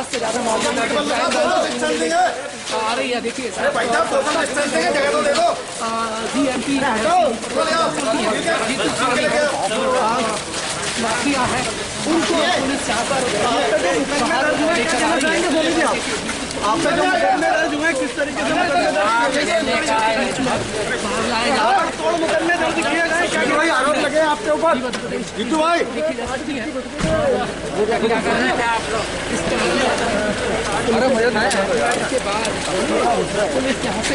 से ज्यादा आ रही है। देखिए माफिया है उनको पुलिस चाहकर आपका जो है किस तरीके से तोड़ मुकदमे दर्ज किए गए, क्या भाई आरोप लगे आपके ऊपर? जीतू भाई क्या कर रहे हैं आप लोग? इसके बाद पुलिस यहाँ से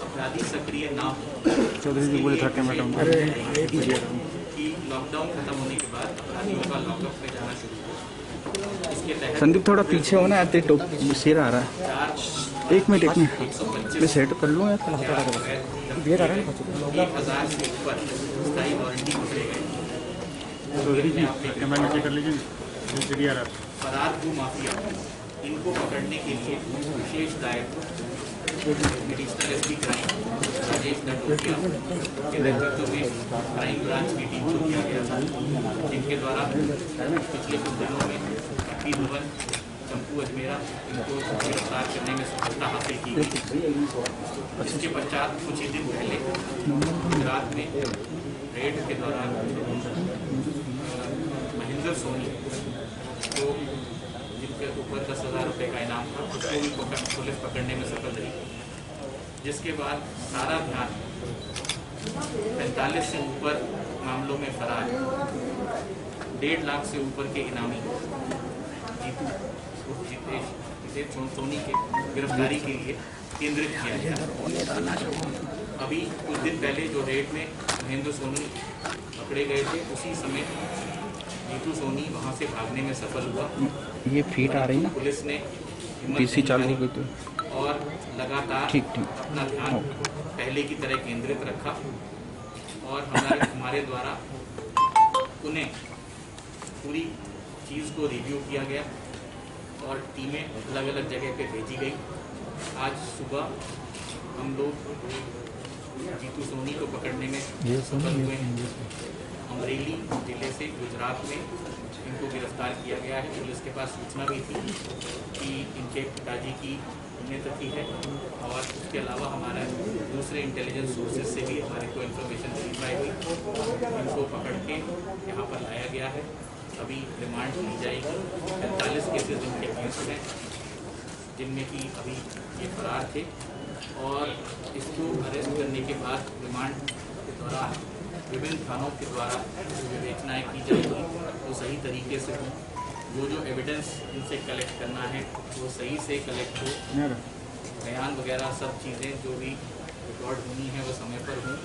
अपराधी सक्रिय ना हो। चौधरी जी बोले था मैडम कि लॉकडाउन खत्म होने के बाद अपराधियों का लॉकअप में जाना शुरू हो। इसके तहत संदीप थोड़ा पीछे होना है, शेर आ रहा है। 1 मिनट मैं सेट कर लूँ यार। 1000 से ऊपर स्थायी वारंटी पकड़े गए। चौधरी जी कैमरा नीचे कर लीजिए। फरार भू माफिया इनको पकड़ने के लिए विशेष दायित्व एडिशनल एसपी क्राइम राजेश नटोटिया के नेतृत्व में क्राइम ब्रांच की टीम को दिया गया था, जिनके द्वारा पिछले कुछ दिनों में हकीम भवन चंपू अजमेरा इनको गिरफ्तार करने में सफलता हासिल की गई। इसके पश्चात कुछ ही दिन पहले गुजरात में रेड के दौरान महेंद्र सोनी को जिनके ऊपर 10,000 रुपये का इनाम था, उसको भी पुलिस पकड़ने में सफल रही, जिसके बाद सारा ध्यान 45 से ऊपर मामलों में फरार 1.5 लाख से ऊपर के इनामी जीतू सोनी के गिरफ्तारी के लिए केंद्रित किया गया। अभी कुछ दिन पहले जो रेड में महेंद्र सोनी पकड़े गए थे, उसी समय जीतू सोनी वहां से भागने में सफल हुआ। ये फीट आ रही है ना, पुलिस ने पीसी चालू हो गई तो और लगातार ठीक अपना ध्यान पहले की तरह केंद्रित रखा और हमारे द्वारा उन्हें पूरी चीज़ को रिव्यू किया गया और टीमें अलग अलग जगह पे भेजी गई। आज सुबह हम लोग जीतू सोनी को पकड़ने में सफल हुए हैं। अमरेली जिले से गुजरात में इनको गिरफ्तार किया गया है। पुलिस के पास सूचना भी थी कि इनके पिताजी की पुण्यतिथि है और उसके अलावा हमारा दूसरे इंटेलिजेंस सोर्सेज से भी हमारे को इन्फॉर्मेशन वेरीफाई हुई। इनको पकड़ के यहाँ पर लाया गया है। अभी रिमांड ली जाएगी। 45 केसेज इनके अगेंस्ट हैं, जिनमें कि अभी ये फरार थे और इसको अरेस्ट करने के बाद रिमांड के दौरान विभिन्न थानों के द्वारा जो विवेचनाएँ की जाएगी वो सही तरीके से हों। जो एविडेंस इनसे कलेक्ट करना है वो सही से कलेक्ट हो, बयान वगैरह सब चीज़ें जो भी रिकॉर्ड होनी है वो समय पर हों।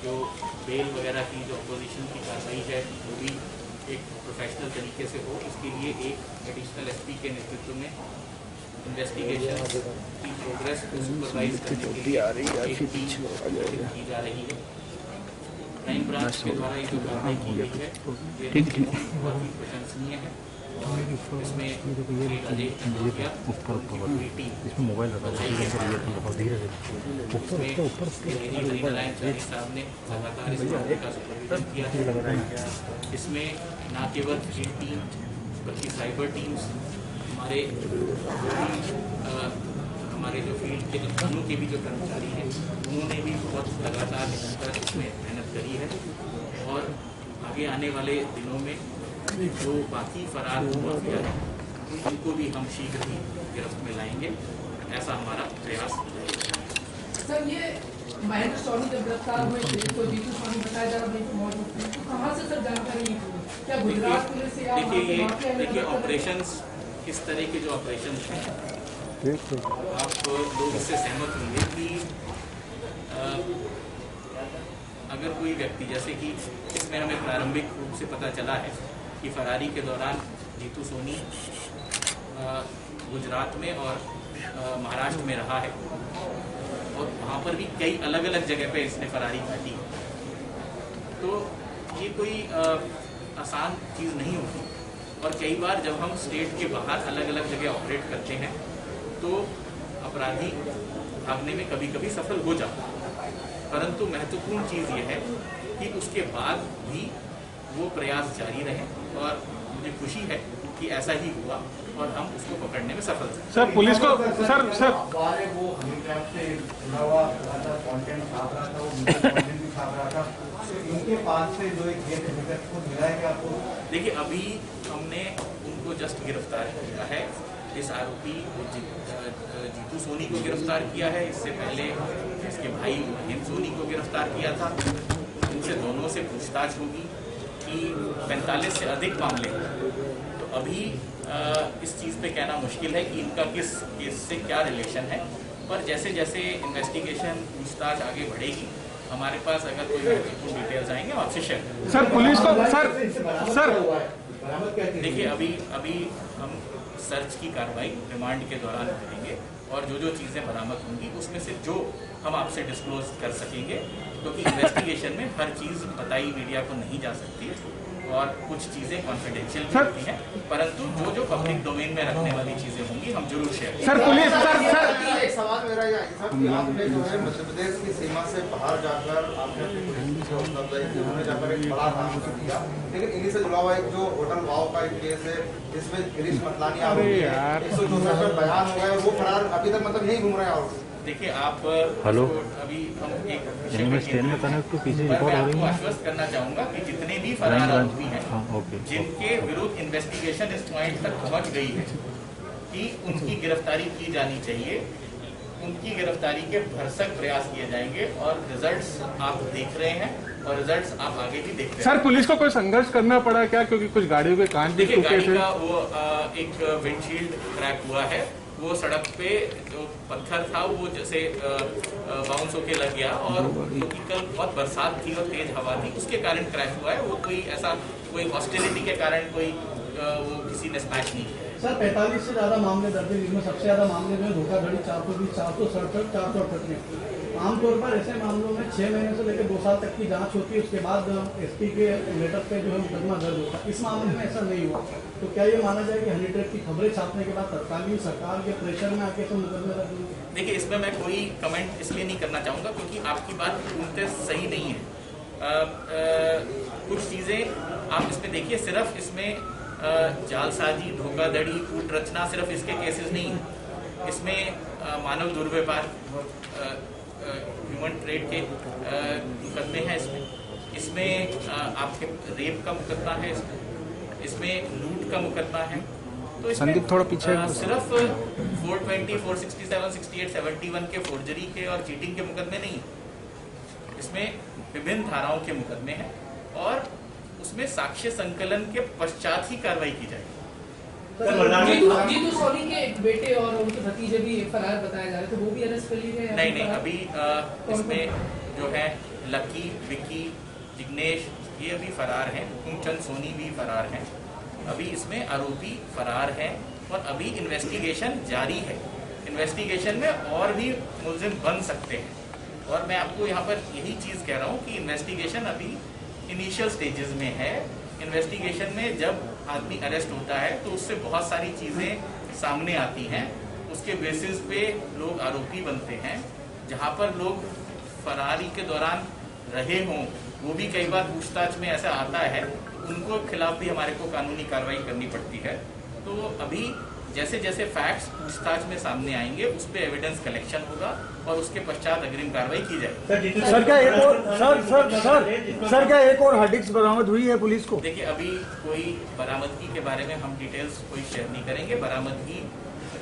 जो बेल वगैरह की जो अपोजिशन की कार्रवाई है वो भी एक प्रोफेशनल तरीके से हो। इसके लिए एक एडिशनल एसपी के नेतृत्व में इन्वेस्टिगेशन की प्रोग्रेस को सुपरवाइज करने के लिए एक टीम की जा रही है। क्राइम ब्रांच के द्वारा ये जो कार्रवाई की गई है ये बहुत ही प्रशंसनीय है। इसमें राजेश नटोटिया पूरी टीम मोबाइल साहब ने लगातार इस मामले का सुपरविजन किया है। इसमें न केवल एक टीम बल्कि साइबर टीम्स हमारे जो फील्ड के थानों के भी जो कर्मचारी हैं उन्होंने भी बहुत लगातार इसमें मेहनत करी है और आगे आने वाले दिनों में जो बाकी फरार माफिया हैं उनको भी हम शीघ्र ही गिरफ्त में लाएंगे, ऐसा हमारा प्रयास रहेगा। सर, ये महेंद्र सोनी जब गिरफ्तार हुए थे तो जीतू सोनी बताया जा रहा है मौजूद थे, तो कहाँ से सर जानकारी ली? क्या गुजरात पुलिस से? देखिए ऑपरेशंस किस तरह के जो ऑपरेशन हैं आप लोग इससे सहमत होंगे कि अगर कोई व्यक्ति, जैसे कि इसमें हमें प्रारंभिक रूप से पता चला है कि फरारी के दौरान जीतू सोनी गुजरात में और महाराष्ट्र में रहा है और वहाँ पर भी कई अलग अलग जगह पे इसने फरारी काटी। तो ये कोई आसान चीज़ नहीं होती और कई बार जब हम स्टेट के बाहर अलग अलग जगह ऑपरेट करते हैं तो अपराधी भागने में कभी कभी सफल हो जाता है, परंतु महत्वपूर्ण चीज़ ये है कि उसके बाद भी वो प्रयास जारी रहे और मुझे खुशी है कि ऐसा ही हुआ और हम उसको पकड़ने में सफल थे। सर पुलिस को सर वो हनीट्रैप से जुड़ा हुआ कंटेंट छाप रहा था, वो कंटेंट भी छाप रहा था, तो इनके पास से जो एक गेट को मिला है कि आपको? देखिए अभी हमने उनको जस्ट गिरफ्तार किया है। इस आरोपी जीतू सोनी को गिरफ्तार किया है, इससे पहले इसके भाई महेंद्र सोनी को गिरफ्तार किया था। इनसे दोनों से पूछताछ होगी कि 45 से अधिक मामले हैं। तो अभी इस चीज़ पे कहना मुश्किल है कि इनका किस केस से क्या रिलेशन है, पर जैसे जैसे इन्वेस्टिगेशन पूछताछ आगे बढ़ेगी हमारे पास अगर कोई महत्वपूर्ण डिटेल्स आएंगे हम आपसे शेयर करेंगे। सर पुलिस को सर देखिए अभी हम सर्च की कार्रवाई रिमांड के दौरान करेंगे और जो चीज़ें बरामद होंगी उसमें से जो हम आपसे डिस्क्लोज कर सकेंगे, क्योंकि इन्वेस्टिगेशन में हर चीज़ बताई मीडिया को नहीं जा सकती और कुछ चीज़ें कॉन्फिडेंशियल भी होती हैं, परंतु जो पब्लिक डोमेन में रखने वाली चीज़ें होंगी हम जरूर शेयर करेंगे। सर पुलिस सर एक सवाल मेरा ये है सर कि आपने जो है मध्य प्रदेश की सीमा से बाहर जाकर आपने उन्होंने जाकर एक बड़ा काम किया, लेकिन इन्हीं से जुड़ा हुआ एक जो होटल वाव का एक केस है जिसमें गिरीश मतलानी आरोपी है, 164 पर बयान हो गए और वो फरार अभी तक मतलब यही घूम रहे हैं आरोपी। देखिए आप हेलो अभी हम एक पीछे मैं आपको आश्वस्त करना चाहूंगा कि जितने भी फरार आरोपी हैं जिनके विरुद्ध इन्वेस्टिगेशन इस पॉइंट तक पहुंच गई है कि उनकी गिरफ्तारी की जानी चाहिए, उनकी गिरफ्तारी के भरसक प्रयास किए जाएंगे और रिजल्ट्स आप देख रहे हैं और रिजल्ट्स आप आगे भी देख रहे हैं। सर पुलिस को कोई संघर्ष करना पड़ा क्या, क्योंकि कुछ गाड़ियों के कांच भी देखिए टूटे गाड़ी थे? का वो एक विंडशील्ड क्रैक हुआ है, वो सड़क पे जो पत्थर था वो जैसे बाउंस होके लग गया और क्योंकि कल बहुत बरसात थी और तेज हवा थी उसके कारण क्रैश हुआ है। वो कोई ऐसा कोई हॉस्टिलिटी के कारण कोई वो किसी ने स्मैश नहीं किया। सर 45 से ज़्यादा मामले दर्ज हैं, जिसमें सबसे ज़्यादा मामले में धोखाधड़ी 467, 468 में। आमतौर पर ऐसे मामलों में 6 महीने से लेकर 2 साल तक की जांच होती है, उसके बाद एसपी के लेटर पे जो है मुकदमा दर्ज होता है। इस मामले में ऐसा नहीं हुआ, तो क्या ये माना जाए कि हनी ट्रैप की खबरें छापने के बाद तत्कालीन सरकार के प्रेशर में आके तो मुकदमे दर्ज हुए? देखिए इसमें मैं कोई कमेंट इसलिए नहीं करना चाहूँगा क्योंकि आपकी बात पूर्णतः सही नहीं है। कुछ चीज़ें आप इसमें देखिए, सिर्फ इसमें जालसाजी, धोखाधड़ी, कूट रचना सिर्फ इसके केसेस नहीं हैं। इसमें मानव दुर्व्यवहार, ह्यूमन ट्रेड के मुकदमे हैं, इसमें आपके रेप का मुकदमा है, इसमें लूट का मुकदमा है। तो इसमें थोड़ा पीछे सिर्फ 420, 467, 68, 71 के फोर्जरी के और चीटिंग के मुकदमे नहीं, इसमें विभिन्न धाराओं के मुकदमे हैं और उसमें साक्ष्य संकलन के पश्चात ही कार्रवाई की जाएगी। जीतू सोनी के एक बेटे और उनके भतीजे भी फरार बताए जा रहे थे, वो भी अरेस्ट कर लिए गए? नहीं, अभी इसमें जो है लकी, विकी, जिग्नेश ये अभी फरार हैं, हुकुमचंद सोनी भी फरार हैं। अभी इसमें आरोपी फरार हैं और अभी इन्वेस्टिगेशन जारी है। इन्वेस्टिगेशन में और भी मुलजिम बन सकते हैं और मैं आपको यहाँ पर यही चीज़ कह रहा हूँ कि इन्वेस्टिगेशन अभी इनिशियल स्टेजेस में है। इन्वेस्टिगेशन में जब आदमी अरेस्ट होता है तो उससे बहुत सारी चीज़ें सामने आती हैं, उसके बेसिस पे लोग आरोपी बनते हैं। जहाँ पर लोग फरारी के दौरान रहे हों वो भी कई बार पूछताछ में ऐसा आता है, उनको खिलाफ भी हमारे को कानूनी कार्रवाई करनी पड़ती है। तो अभी जैसे जैसे फैक्ट्स पूछताछ में सामने आएंगे उस पर एविडेंस कलेक्शन होगा और उसके पश्चात अग्रिम कार्रवाई की जाएगी। सर क्या एक और सर क्या एक और हार्ड डिस्क बरामद हुई है पुलिस को? देखिए अभी कोई बरामदगी के बारे में हम डिटेल्स कोई शेयर नहीं करेंगे। बरामदगी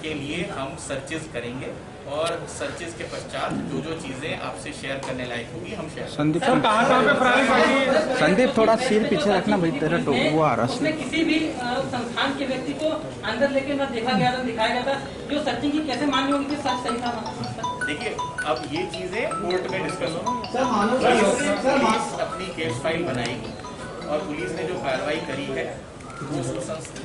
के लिए हम सर्चेज करेंगे और सर्चेज के पश्चात जो चीजें आपसे शेयर करने लायक होगी हम शेयर। संदीप सर कहाँ पे फरारी पार्टी? संदीप थोड़ा सिर पीछे रखना भाई, तेरा तो वो आ रहा है। उसमें किसी भी संस्थान के व्यक्ति को अंदर लेके न देखा गया था, दिखाया गया था। जो सर्चिंग की कैसे मान्य होगी कि सच सही था? देखिए अब ये चीजें कोर्ट में डिस्कस होंगी। सर पुलिस अपनी केस फाइल बनाएगी और पुलिस ने जो कार्रवाई करी है वो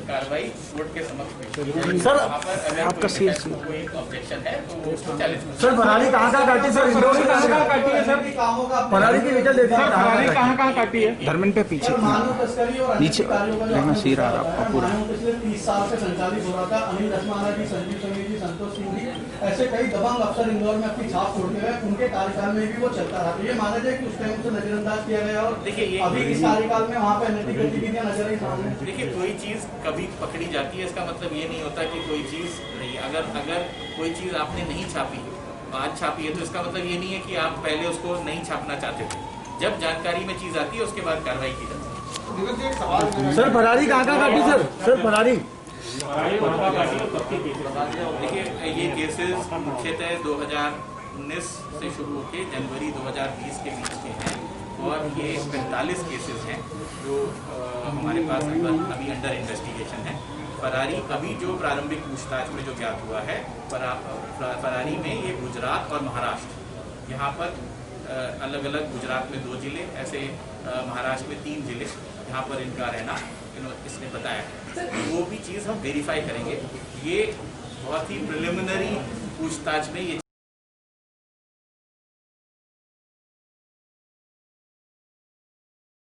कार्रवाई कोर्ट के समक्ष पेश की जाएगी। सर, वहाँ पर अगर आपका कोई CS कोई ऑब्जेक्शन है तो वो उसको चैलेंज कर सर फरारी कहाँ काटी सर, इंदौर में कहाँ काटी है सर? कामों का फरारी की विजय देखिए कहाँ काटी है धर्मेंद्र पे पीछे मानव तस्करी और नीचे रहना सिर आ रहा आपका पूरा। पिछले 30 साल से संचालित हो रहा था। अनिल रसमाना जी, संजीव समीर जी, संतोष सिंह जी, ऐसे कई दबंग अफसर इंदौर में अपनी छाप छोड़ते हुए उनके कार्यकाल में भी वो चलता रहा। तो ये माना जाए कि उस टाइम से नजरअंदाज किया गया और देखिए, ये अभी इस कार्यकाल में वहाँ पे अनैतिक गतिविधियां नजर आई सामने। देखिए, कोई चीज़ कभी पकड़ी जाती है इसका मतलब ये नहीं होता कि कोई चीज़ नहीं। अगर कोई चीज़ आपने नहीं छापी, आज छापी है, तो इसका मतलब ये नहीं है कि आप पहले उसको नहीं छापना चाहते थे। जब जानकारी में चीज़ आती है उसके बाद कार्रवाई की जाती है। दीपक जी, एक सवाल मेरा है। सर फरारी कहाँ काटी सर फरारी? देखिए, ये केसेस मुख्यतः 2019 से शुरू होकर जनवरी 2020 के बीच के हैं और ये 45 केसेस हैं जो हमारे पास अभी अंडर इन्वेस्टिगेशन है। फरारी अभी जो प्रारंभिक पूछताछ में जो ज्ञात हुआ है, फरारी में ये गुजरात और महाराष्ट्र, यहाँ पर अलग अलग, गुजरात में 2 जिले, ऐसे महाराष्ट्र में 3 जिले, यहाँ पर इनका रहना इसने बताया है। वो भी चीज़ हम वेरीफाई करेंगे। ये बहुत ही प्रिलिमिनरी पूछताछ में ये